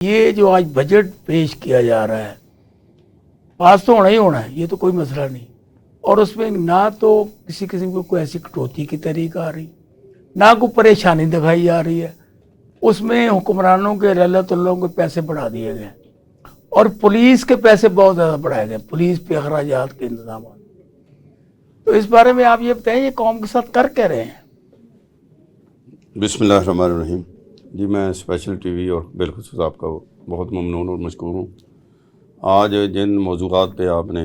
یہ جو آج بجٹ پیش کیا جا رہا ہے پاس تو ہونا ہی ہونا ہے، یہ تو کوئی مسئلہ نہیں، اور اس میں نہ تو کسی قسم کی کوئی ایسی کٹوتی کی طریقہ آ رہی، نہ کوئی پریشانی دکھائی جا رہی ہے۔ اس میں حکمرانوں کے رعلت اللہ کے پیسے بڑھا دیے گئے اور پولیس کے پیسے بہت زیادہ بڑھائے گئے، پولیس پہ اخراجات کے انتظامات۔ تو اس بارے میں آپ یہ بتائیں یہ قوم کے ساتھ کر کہہ رہے ہیں؟ بسم اللہ الرحمن الرحیم۔ جی میں اسپیشل ٹی وی اور بالخصوص آپ کا بہت ممنون اور مشکور ہوں۔ آج جن موضوعات پہ آپ نے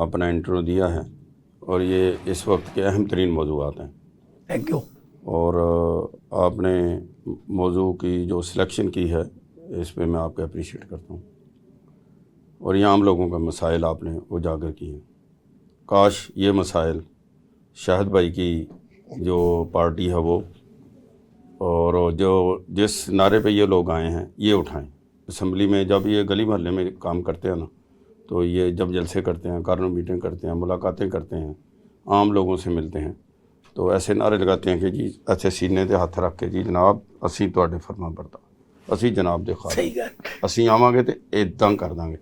اپنا انٹرو دیا ہے اور یہ اس وقت کے اہم ترین موضوعات ہیں، تھینک یو۔ اور آپ نے موضوع کی جو سلیکشن کی ہے اس پہ میں آپ کا اپریشیٹ کرتا ہوں، اور یہ عام لوگوں کا مسائل آپ نے اجاگر کیے ہیں۔ کاش یہ مسائل شاہد بھائی کی جو پارٹی ہے وہ اور جو جس نعرے پہ یہ لوگ آئے ہیں یہ اٹھائیں۔ اسمبلی میں جب یہ گلی محلے میں کام کرتے ہیں نا، تو یہ جب جلسے کرتے ہیں، کارنر میٹنگ کرتے ہیں، ملاقاتیں کرتے ہیں، عام لوگوں سے ملتے ہیں، تو ایسے نعرے لگاتے ہیں کہ جی ایسے سینے تے ہاتھ رکھ کے جی جناب اسی تواڈے فرما بردار، اسی جناب دے خادم، صحیح گل، اسی آواਂਗੇ تے اداں کر دیں گے۔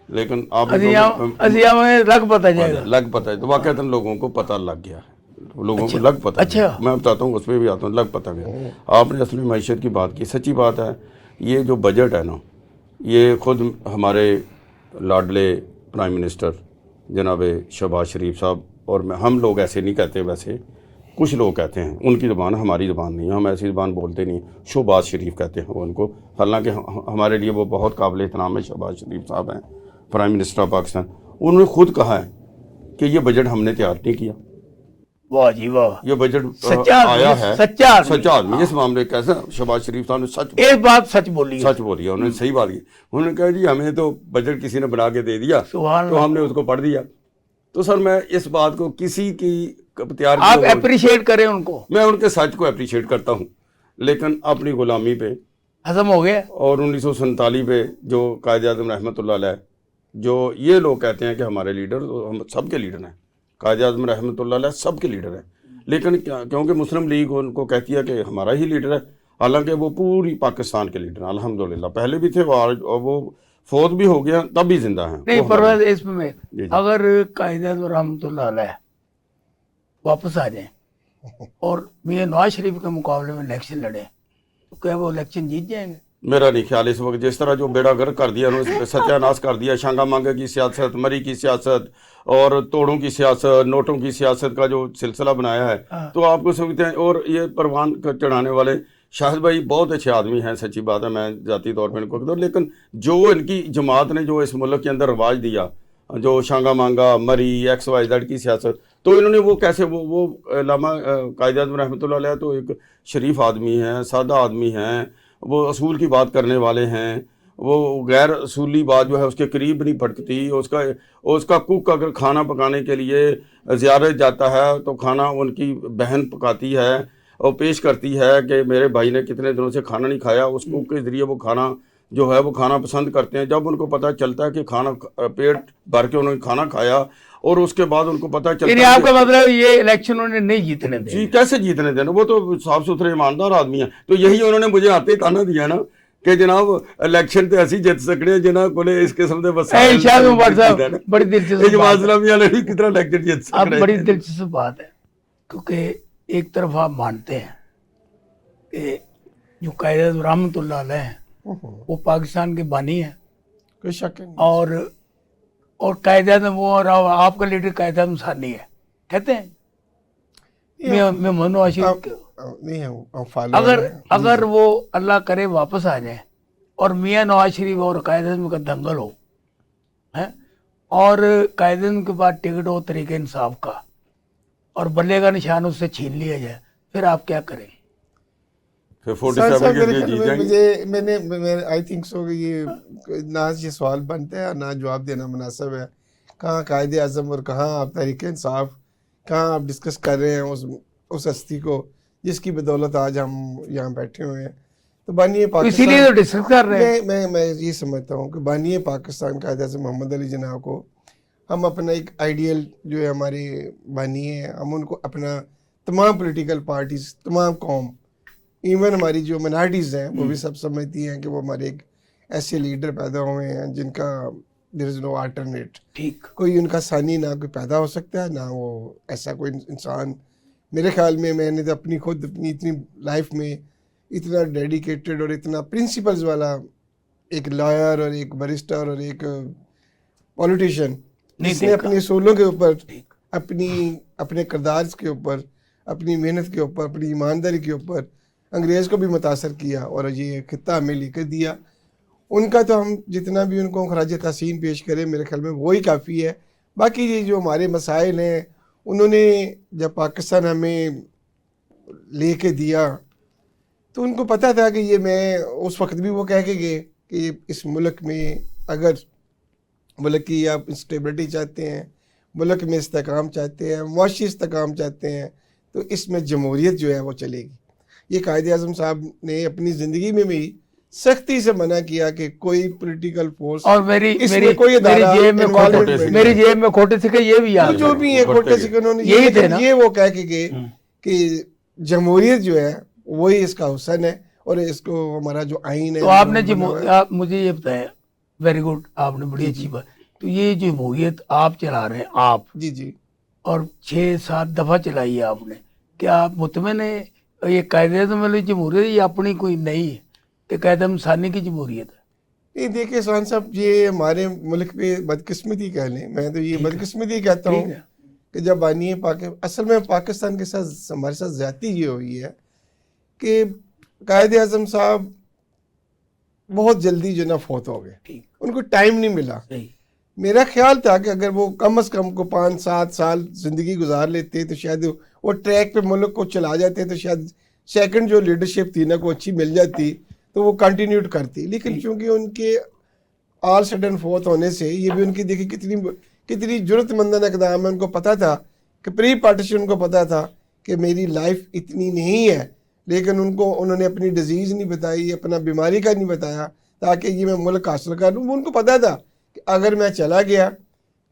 لیکن آپ لگ پتہ جائے گا، لگ پتہ ہے تو واقعات لوگوں کو پتہ لگ گیا ہے، لوگوں کو لگ پتہ ہے۔ میں بتاتا ہوں، اس میں بھی آتا ہوں، لگ پتہ گیا۔ آپ نے اصل میں معیشت کی بات کی، سچی بات ہے۔ یہ جو بجٹ ہے نا، یہ خود ہمارے لاڈلے پرائم منسٹر جناب شہباز شریف صاحب، اور ہم لوگ ایسے نہیں کہتے، ویسے کچھ لوگ کہتے ہیں، ان کی زبان ہماری زبان نہیں ہے، ہم ایسی زبان بولتے نہیں، شہباز شریف کہتے ہیں وہ ان کو، حالانکہ ہمارے لیے وہ بہت قابل احترام ہے۔ شہباز شریف صاحب ہیں پرائم منسٹر آف پاکستان، انہوں نے خود کہا ہے کہ یہ بجٹ ہم نے تیار نہیں کیا۔ واہ جی واہ، یہ بجٹ آیا ہے، سچا آدمی اس معاملے کیسا شہباز شریف صاحب نے ایک بات سچ بولی ہے، انہوں نے صحیح بات کی۔ انہوں نے کہا جی ہمیں تو بجٹ کسی نے بنا کے دے دیا تو ہم نے اس کو پڑھ دیا۔ تو سر میں اس بات کو کسی کی تیار آپ اپریشیٹ کریں ان کو، میں ان کے سچ کو اپریشیٹ کرتا ہوں، لیکن اپنی غلامی پہ ہضم ہو گیا، اور 1947 پہ جو قائد اعظم رحمۃ اللہ علیہ، جو یہ لوگ کہتے ہیں کہ ہمارے لیڈر، ہم سب کے لیڈر ہیں، قائد اعظم رحمۃ اللہ علیہ سب کے لیڈر ہیں، لیکن کیونکہ مسلم لیگ ان کو کہتی ہے کہ ہمارا ہی لیڈر ہے، حالانکہ وہ پوری پاکستان کے لیڈر ہیں الحمدللہ، پہلے بھی تھے اور وہ فوت بھی ہو گیا تب بھی زندہ ہیں۔ نہیں پرویز، اس میں اگر قائد اعظم رحمۃ اللہ علیہ واپس آ جائیں اور میاں نواز شریف کے مقابلے میں الیکشن لڑیں تو کیا وہ الیکشن جیت جائیں گے؟ میرا نہیں خیال اس وقت، جس طرح جو بیڑا گرک کر دیا انہوں نے، ستیہ ناش کر دیا، شانگا مانگا کی سیاست، مری کی سیاست اور توڑوں کی سیاست، نوٹوں کی سیاست کا جو سلسلہ بنایا ہے، تو آپ کو سمجھتے ہیں۔ اور یہ پروان چڑھانے والے شاہد بھائی بہت اچھے آدمی ہیں، سچی بات ہے، میں ذاتی طور پہ ان کو کہتا ہوں، لیکن جو ان کی جماعت نے جو اس ملک کے اندر رواج دیا، جو شانگا مانگا، مری، ایکس وائی زیڈ کی سیاست، تو انہوں نے وہ کیسے، وہ علامہ قائد اعظم رحمۃ اللہ علیہ تو ایک شریف آدمی ہیں، سادہ آدمی ہیں، وہ اصول کی بات کرنے والے ہیں، وہ غیر اصولی بات جو ہے اس کے قریب نہیں پھٹکتی۔ اس کا کوک اگر کھانا پکانے کے لیے زیارت جاتا ہے تو کھانا ان کی بہن پکاتی ہے اور پیش کرتی ہے کہ میرے بھائی نے کتنے دنوں سے کھانا نہیں کھایا، اس کوک کے ذریعے وہ کھانا جو ہے وہ کھانا پسند کرتے ہیں۔ جب ان کو پتہ چلتا ہے کہ کھانا پیٹ بھر کے انہوں نے کھانا کھایا، اور اس کے بعد ان کو پتہ چلتا ہے آپ کا مطلب یہ الیکشن انہوں نے نہیں جیتنے دیں؟ جی کیسے جیتنے دینا، وہ تو صاف ستھرے ایماندار آدمی ہیں۔ تو یہی انہوں نے مجھے آتے تانا دیا نا کہ جناب الیکشن تے ایسی جیت سکنے جناب کولے اس قسم دے وسائل، بڑی دلچسپ جماعت اسلامی والے بھی کتنا الیکشن جیت سکنے، بڑی دلچسپ بات ہے، کیونکہ ایک طرف آپ مانتے ہیں کہ جو قائد اعظم رحمۃ اللہ علیہ ہیں وہ پاکستان کے بانی ہیں، کوئی شک نہیں، اور قائد اعظم وہ، اور آپ کا لیڈر قائد اعظم ثانی ہے کہتے ہیں، میں نواز شریف اگر وہ اللہ کرے واپس آ جائیں اور میاں نواز شریف اور قائد اعظم کا دنگل ہو اور قائد اعظم کے بعد ٹکٹ ہو طریقہ انصاف کا اور بلے کا نشان اس سے چھین لیا جائے، پھر آپ کیا کریں؟ میں آئی تھنک سو کہ یہ نہ یہ سوال بنتا ہے نہ جواب دینا مناسب ہے۔ کہاں قائد اعظم اور کہاں آپ تحریک انصاف، کہاں آپ ڈسکس کر رہے ہیں اس ہستی کو جس کی بدولت آج ہم یہاں بیٹھے ہوئے ہیں۔ تو بانی پاکستان، اسی لیے تو ڈسکس کر رہے ہیں۔ میں یہ سمجھتا ہوں کہ بانی پاکستان قائد اعظم محمد علی جناح کو ہم اپنا ایک آئیڈیل جو ہے ہمارے بانی ہیں، ہم ان کو اپنا تمام پولیٹیکل پارٹیز، تمام قوم، ایون ہماری جو مائنارٹیز ہیں وہ بھی سب سمجھتی ہیں کہ وہ ہمارے ایک ایسے لیڈر پیدا ہوئے ہیں جن کا دیر از نو آلٹرنیٹ. ٹھیک. کوئی ان کا ثانی نہ کوئی پیدا ہو سکتا ہے، نہ وہ ایسا کوئی انسان. میرے خیال میں نے تو اپنی اتنی لائف میں اتنا ڈیڈیکیٹڈ اور اتنا پرنسپلز والا ایک لائر اور ایک بیرسٹر اور ایک پولیٹیشین جس نے اپنی اصولوں کے اوپر، اپنے کردار کے اوپر، اپنی محنت کے اوپر، اپنی ایمانداری کے اوپر انگریز کو بھی متاثر کیا اور یہ خطہ ہمیں لے کر دیا. ان کا تو ہم جتنا بھی ان کو خراج تحسین پیش کریں میرے خیال میں وہی کافی ہے. باقی یہ جو ہمارے مسائل ہیں، انہوں نے جب پاکستان ہمیں لے کے دیا تو ان کو پتہ تھا کہ یہ میں اس وقت بھی وہ کہہ کے گئے کہ اس ملک میں اگر ملک کی آپ اسٹیبلٹی چاہتے ہیں، ملک میں استحکام چاہتے ہیں، معاشی استحکام چاہتے ہیں، تو اس میں جمہوریت جو ہے وہ چلے گی. یہ قائد اعظم صاحب نے اپنی زندگی میں بھی سختی سے منع کیا کہ کوئی پولیٹیکل فورس اور میری جیب میں کھوٹے سکے یہ بھی یاد جو بھی ہے کھوٹے سکے انہوں نے یہ وہ کہہ کے گئے کہ جمہوریت جو ہے وہی اس کا حسن ہے اور اس کو ہمارا جو آئین ہے. تو آپ نے مجھے یہ بتایا، ویری گڈ، آپ نے بڑی اچھی بات. تو یہ جمہوریت آپ چلا رہے ہیں، آپ جی اور 6-7 دفعہ چلائی ہے آپ نے، کیا آپ مطمئن ہیں یہ قائد اعظم والی جمہوریت یہ اپنی کوئی نہیں ہے کہ قائد اعظم ثانی کی جمہوریت ہے؟ نہیں دیکھیں سوان صاحب، یہ ہمارے ملک پہ بدقسمتی کہہ لیں، میں تو یہ بدقسمتی کہتا ہوں کہ جب آنی ہے اصل میں پاکستان کے ساتھ ہمارے ساتھ زیادتی یہ ہوئی ہے کہ قائد اعظم صاحب بہت جلدی جو نا فوت ہو گئے، ان کو ٹائم نہیں ملا. میرا خیال تھا کہ اگر وہ کم از کم کو 5-7 سال زندگی گزار لیتے تو شاید وہ ٹریک پہ ملک کو چلا جاتے، تو شاید سیکنڈ جو لیڈرشپ تھی نا کو اچھی مل جاتی تو وہ کنٹینیوٹ کرتی. لیکن چونکہ ان کے آل سڈن فوت ہونے سے یہ بھی ان کی دیکھی کتنی جرت مندانہ اقدام ہے. ان کو پتا تھا کہ پری پارٹیشن ان کو پتا تھا کہ میری لائف اتنی نہیں ہے، لیکن انہوں نے اپنی ڈیزیز نہیں بتائی، اپنا بیماری کا نہیں بتایا تاکہ یہ میں ملک حاصل کر لوں. ان کو پتا تھا کہ اگر میں چلا گیا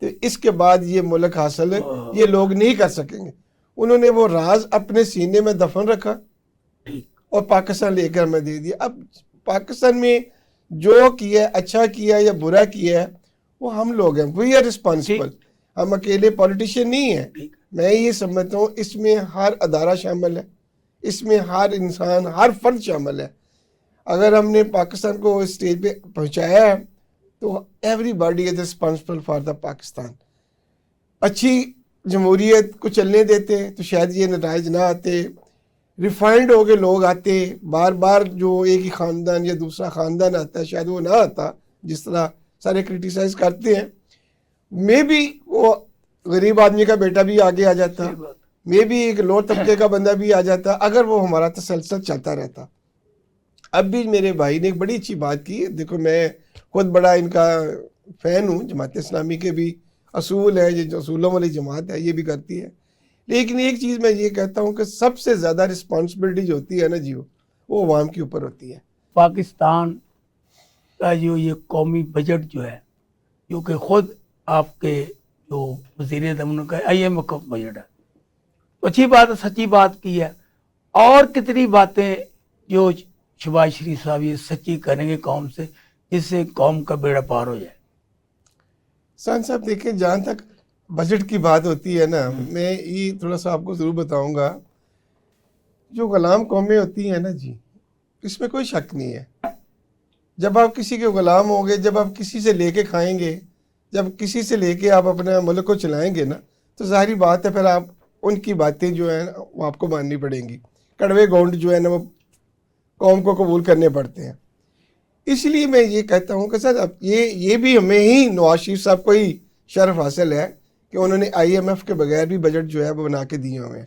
تو اس کے بعد یہ ملک حاصل یہ لوگ نہیں کر سکیں گے. انہوں نے وہ راز اپنے سینے میں دفن رکھا اور پاکستان لے کر ہمیں دے دیا. اب پاکستان میں جو کیا، اچھا کیا یا برا کیا ہے، وہ ہم لوگ ہیں، وی آر ریسپانسبل. ہم اکیلے پولیٹیشین نہیں ہیں. میں یہ سمجھتا ہوں اس میں ہر ادارہ شامل ہے، اس میں ہر انسان، ہر فرد شامل ہے. اگر ہم نے پاکستان کو اس اسٹیج پہ پہنچایا ہے تو every body is responsible for the Pakistan. اچھی جمہوریت کو چلنے دیتے تو شاید یہ نتائج نہ آتے. ریفائنڈ ہو کے لوگ آتے، بار بار جو ایک ہی خاندان یا دوسرا خاندان آتا ہے شاید وہ نہ آتا، جس طرح سارے کرٹیسائز کرتے ہیں. میں بھی وہ غریب آدمی کا بیٹا بھی آگے آ جاتا، میں بھی ایک لو طبقے کا بندہ بھی آ جاتا اگر وہ ہمارا تسلسل چلتا رہتا. اب بھی میرے بھائی نے ایک بڑی اچھی بات کی. دیکھو میں خود بڑا ان کا فین ہوں، جماعت اسلامی کے بھی اصول ہیں، یہ جو اصولوں والی جماعت ہے یہ بھی کرتی ہے. لیکن ایک چیز میں یہ کہتا ہوں کہ سب سے زیادہ رسپانسبلٹی جو ہوتی ہے نا جی وہ عوام کے اوپر ہوتی ہے. پاکستان کا جو یہ قومی بجٹ جو ہے، جو کہ خود آپ کے جو وزیر اعظم کا IMF کا بجٹ ہے، اچھی بات ہے، سچی بات کی ہے. اور کتنی باتیں جو شہباز شریف صاحب یہ سچی کریں گے قوم سے، جس سے قوم کا بیڑا پار ہو جائے. سان صاحب دیکھیں، جہاں تک بجٹ کی بات ہوتی ہے نا، میں یہ تھوڑا سا آپ کو ضرور بتاؤں گا. جو غلام قومیں ہوتی ہیں نا جی، اس میں کوئی شک نہیں ہے. جب آپ کسی کے غلام ہوں گے، جب آپ کسی سے لے کے کھائیں گے، جب کسی سے لے کے آپ اپنے ملک کو چلائیں گے نا، تو ظاہری بات ہے پھر آپ ان کی باتیں جو ہیں وہ آپ کو ماننی پڑیں گی. کڑوے گونڈ جو ہے نا وہ قوم کو قبول کرنے پڑتے ہیں. اس لیے میں یہ کہتا ہوں کہ سر اب یہ بھی ہمیں ہی نواز شریف صاحب کو ہی شرف حاصل ہے کہ انہوں نے IMF کے بغیر بھی بجٹ جو ہے وہ بنا کے دیے ہوئے ہیں.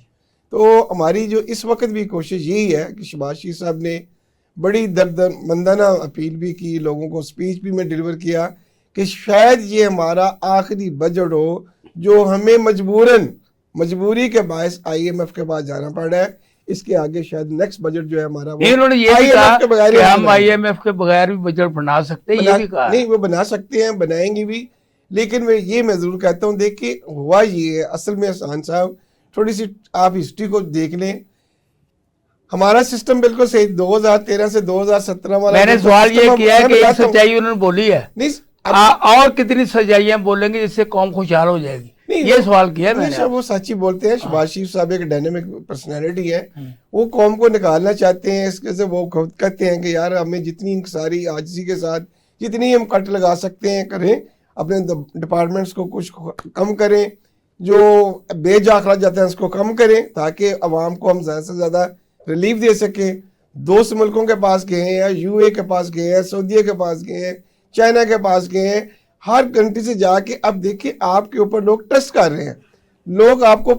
تو ہماری جو اس وقت بھی کوشش یہی ہے کہ شہباز شریف صاحب نے بڑی درد مندانہ اپیل بھی کی، لوگوں کو اسپیچ بھی میں ڈیلیور کیا کہ شاید یہ ہمارا آخری بجٹ ہو جو ہمیں مجبوری کے باعث IMF کے پاس جانا پڑا ہے. اس کے آگے شاید نیکسٹ بجٹ جو ہے ہمارا وہ انہوں نے یہ بھی کہا کہ ہم IMF کے بغیر بھی بجٹ بنا سکتے ہیں. یہ بھی کہا نہیں، وہ بنا سکتے ہیں، بنائیں گے بھی. لیکن میں ضرور کہتا ہوں، دیکھیں ہوا یہ ہے اصل میں احسان صاحب، تھوڑی سی آپ ہسٹری کو دیکھ لیں. ہمارا سسٹم بالکل صحیح 2013 سے 2017 والا میں نے سوال یہ کیا ہے کہ ایک بتاتا ہوں۔ سچائی انہوں نے بولی ہے، نہیں اور کتنی سچائیاں بولیں گے جس سے قوم خوشحال ہو جائے گی، یہ سوال کیا ہے میں نے۔ ہمیشہ وہ سچ ہی بولتے ہیں۔ شہباز شریف صاحب ایک ڈائنامک پرسنالٹی ہے، وہ قوم کو نکالنا چاہتے ہیں، اس کے سے وہ خود کہتے ہیں کہ یار ہمیں جتنی انکساری عاجزی کے ساتھ جتنی ہم کٹ لگا سکتے ہیں کریں، اپنے ڈپارٹمنٹس کو کچھ کم کریں، جو بے جا اخراجات ہیں اس کو کم کریں تاکہ عوام کو ہم زیادہ سے زیادہ ریلیف دے سکیں۔ دوست ملکوں کے پاس گئے ہیں، یو اے کے پاس گئے ہیں، سعودیہ کے پاس گئے ہیں، چائنا کے پاس گئے ہیں، ہر کنٹری سے جا کے اب دیکھیں آپ کے اوپر لوگ ٹرسٹ کر رہے ہیں، لوگ آپ کو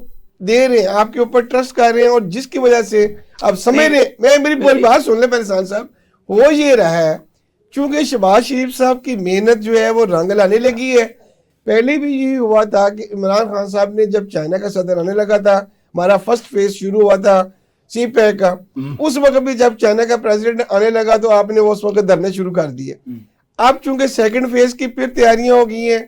دے رہے ہیں، آپ کے اوپر ٹرسٹ کر رہے ہیں، اور جس کی وجہ سے اب سمجھ رہے ہیں، میری پوری بات سن لیں پہلے صاحب، وہ یہ رہا ہے چونکہ شہباز شریف صاحب کی محنت جو ہے وہ رنگ لانے لگی ہے۔ پہلے بھی یہ ہوا تھا کہ عمران خان صاحب نے جب چائنا کا صدر آنے لگا تھا، ہمارا فرسٹ فیز شروع ہوا تھا سی پیک کا، اس وقت بھی جب چائنا کا پریزیڈنٹ آنے لگا تو آپ نے اس وقت دھرنے شروع کر دیے۔ اب چونکہ سیکنڈ فیز کی پھر تیاریاں ہو گئی ہیں،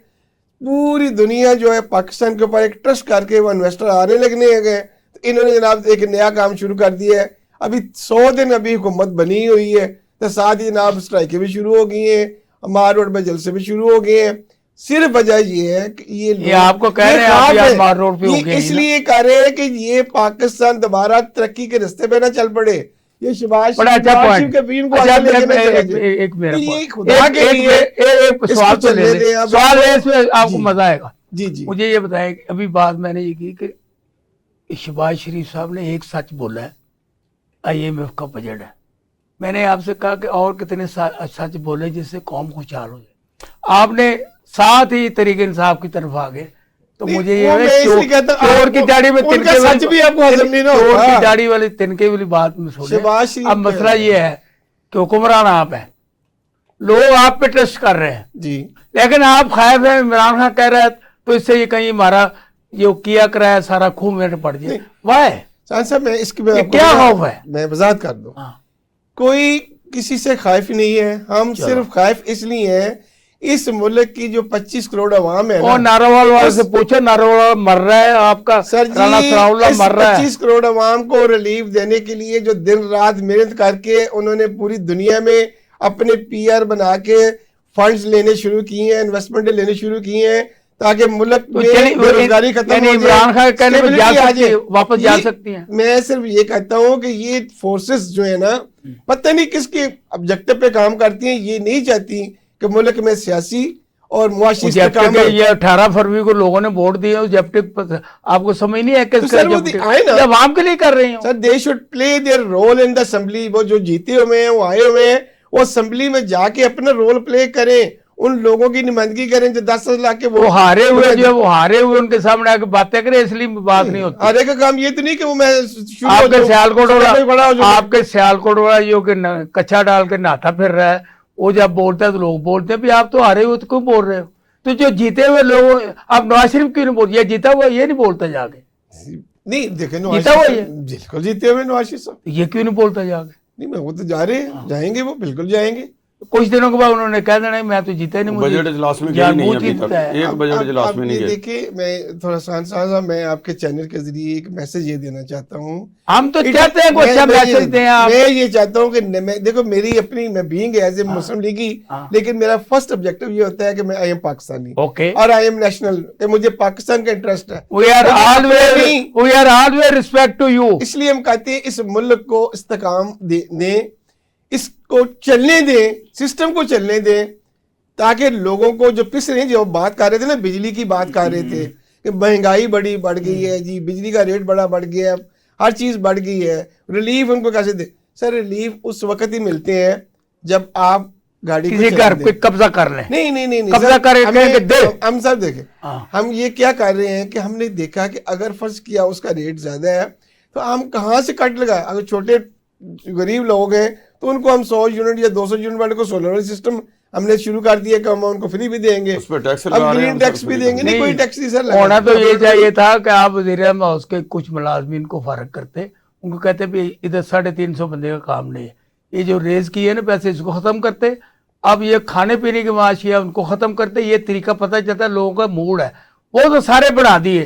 پوری دنیا جو ہے پاکستان کے اوپر ایک ٹرسٹ کر کے وہ انویسٹر آنے لگنے گئے، تو انہوں نے جناب ایک نیا کام شروع کر دیا ہے۔ ابھی 100 دن ابھی حکومت بنی ہوئی ہے، تو ساتھ ہی جناب اسٹرائکیں بھی شروع ہو گئی ہیں، مار روڈ پہ جلسے بھی شروع ہو گئے ہیں۔ صرف وجہ یہ ہے کہ یہ آپ کو کہہ رہے ہیں آپ یار مار روڈ پہ ہو گئے، اس لیے کہہ رہے ہیں کہ یہ پاکستان دوبارہ ترقی کے رستے پہ نہ چل پڑے، یہ شہباز شریف کے بین کو آگے لے کے نہ چلا جائے۔ ایک میرا یہ خدا کے لیے سوال تو لے لیں، سوال ہے اس میں آپ کو مزہ آئے گا۔ جی جی مجھے یہ بتائیں کہ ابھی بات میں نے یہ کی کہ شہباز شریف صاحب نے ایک سچ بولا ہے، IMF کا بجٹ ہے۔ میں نے آپ سے کہا کہ اور کتنے سچ بولے جس سے قوم خوشحال ہو جائے، آپ نے ساتھ ہی طریق انصاف کی طرف آ گئے۔ تو مجھے یہ چور کی داڑھی میں تنکے کی داڑھی والی تنکے والی بات میں سنیں۔ اب مسئلہ یہ ہے کہ حکمران آپ ہیں، لوگ آپ پہ ٹرسٹ کر رہے ہیں جی، لیکن آپ خائف ہیں، عمران خان کہہ رہا ہے تو اس سے یہ کہیں ہمارا جو کیا کرا ہے سارا خون میں پڑ جائے۔ واہ صاحب میں اس کی کیا خوف ہے؟ میں وضاحت کر دوں، کوئی کسی سے خائف نہیں ہے، ہم صرف خائف اس لیے ہیں اس ملک کی جو 25 کروڑ عوام ہے، اور ناروال والے سے پوچھو، ناروال مر رہا ہے، آپ کا سر جی، رانا ثناء اللہ مر رہا ہے۔ 25 کروڑ عوام کو ریلیف دینے کے لیے جو دن رات محنت کر کے انہوں نے پوری دنیا میں اپنے PR بنا کے فنڈز لینے شروع کیے ہیں، انویسٹمنٹ لینے شروع کیے ہیں تاکہ ملک میں بے روزگاری ختم ہو جائے، عمران خان کہنے میں جا سکتی ہے، واپس جا سکتی ہیں۔ میں صرف یہ کہتا ہوں کہ یہ فورسز جو ہے نا پتہ نہیں کس کے آبجیکٹو پہ کام کرتی ہیں، یہ نہیں چاہتی کہ ملک میں سیاسی اور معاشی استحکام ہو۔ یہ 18 فروری کو لوگوں نے ووٹ دیے، جب تک آپ کو سمجھ نہیں ہے کس کا عوام کے لیے کر رہے ہیں۔ Sir they should play their role in the assembly, وہ جو جیتے ہوئے ہیں وہ آئے ہوئے ہیں، وہ اسمبلی میں جا کے اپنا رول پلے کریں، ان لوگوں کی نمائندگی کریں جو 10 لاکھ کے وہ ہارے ہوئے جو وہ ہارے ہوئے ان کے سامنے آ کے باتیں کریں، اس لیے بات نہیں ہوتی۔ ہارے کا کام یہ تو نہیں کہ وہ میں آپ کے سیالکوٹ والا جو کہ کچھا ڈال کے نہاتا پھر رہا ہے، وہ جب بولتا ہے تو لوگ بولتے ہیں بھی آپ تو ہارے ہوئے تو کیوں بول رہے ہو؟ تو جو جیتے ہوئے لوگ، آپ نواز شریف کیوں نہیں بولتے؟ یہ جیتا ہوا یہ نہیں بولتا جا کے، نہیں دیکھیں جیتا ہوا یہ بالکل جیتے ہوئے نواز شریف صاحب، یہ کیوں نہیں بولتا جا کے؟ نہیں میں وہ تو جا رہے ہیں، جائیں گے، وہ بالکل جائیں گے۔ کچھ دنوں کے بعد انہوں نے کہہ دینا میں تو جیتا نہیں، بجٹ اجلاس میں گئی نہیں ابھی تک، ایک بجٹ اجلاس میں نہیں گئے۔ دیکھیں میں تھوڑا صاحب میں آپ کے چینل کے ذریعے ایک میسج یہ دینا چاہتا ہوں، ہم تو چاہتے ہیں کوئی اچھا میسج دیں آپ۔ میں یہ چاہتا ہوں کہ دیکھو میری اپنی میں بینگ ایز اے مسلم لیگی، لیکن میرا فرسٹ آبجیکٹو یہ ہوتا ہے کہ میں آئی ایم پاکستانی اور آئی ایم نیشنل، کہ مجھے پاکستان کا انٹرسٹ ہے۔ We are always respect to you۔ اس لیے ہم کہتے ہیں اس ملک کو استحکام دیں، اس کو چلنے دیں، سسٹم کو چلنے دیں، تاکہ لوگوں کو جو پس رہے جو بات کر رہے تھے نا، بجلی کی بات کر رہے تھے کہ مہنگائی بڑی بڑھ گئی ہے جی، بجلی کا ریٹ بڑا بڑھ گیا ہے، ہر چیز بڑھ گئی ہے، ریلیف ان کو کیسے دے؟ سر ریلیف اس وقت ہی ملتے ہیں جب آپ گاڑی کسی گھر پہ قبضہ کر لیں۔ نہیں قبضہ کرے ہم سب دیکھیں، ہم یہ کیا کر رہے ہیں کہ ہم نے دیکھا کہ اگر فرض کیا اس کا ریٹ زیادہ ہے تو ہم کہاں سے کٹ لگائیں؟ اگر چھوٹے غریب لوگ ہیں تو ان کو ہم 100 یونٹ یا 200 یونٹ والے کو سولر سسٹم ہم نے شروع کر دیا کہ ہم ان کو فری بھی دیں گے، اب گرین ٹیکس بھی دیں گے۔ نہیں کوئی ٹیکس نہیں سر، ہونا تو یہ چاہیے تھا کہ آپ وزیر اعظم ہاؤس کے کچھ ملازمین کو فارغ کرتے، ان کو کہتے بھی ادھر 350 بندے کا کام نہیں ہے، یہ جو ریز کی ہے نا پیسے اس کو ختم کرتے، اب یہ کھانے پینے کی معاش ہے ان کو ختم کرتے، یہ طریقہ پتہ چلتا ہے لوگوں کا موڈ ہے، وہ تو سارے بڑھا دیے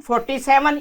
47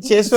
600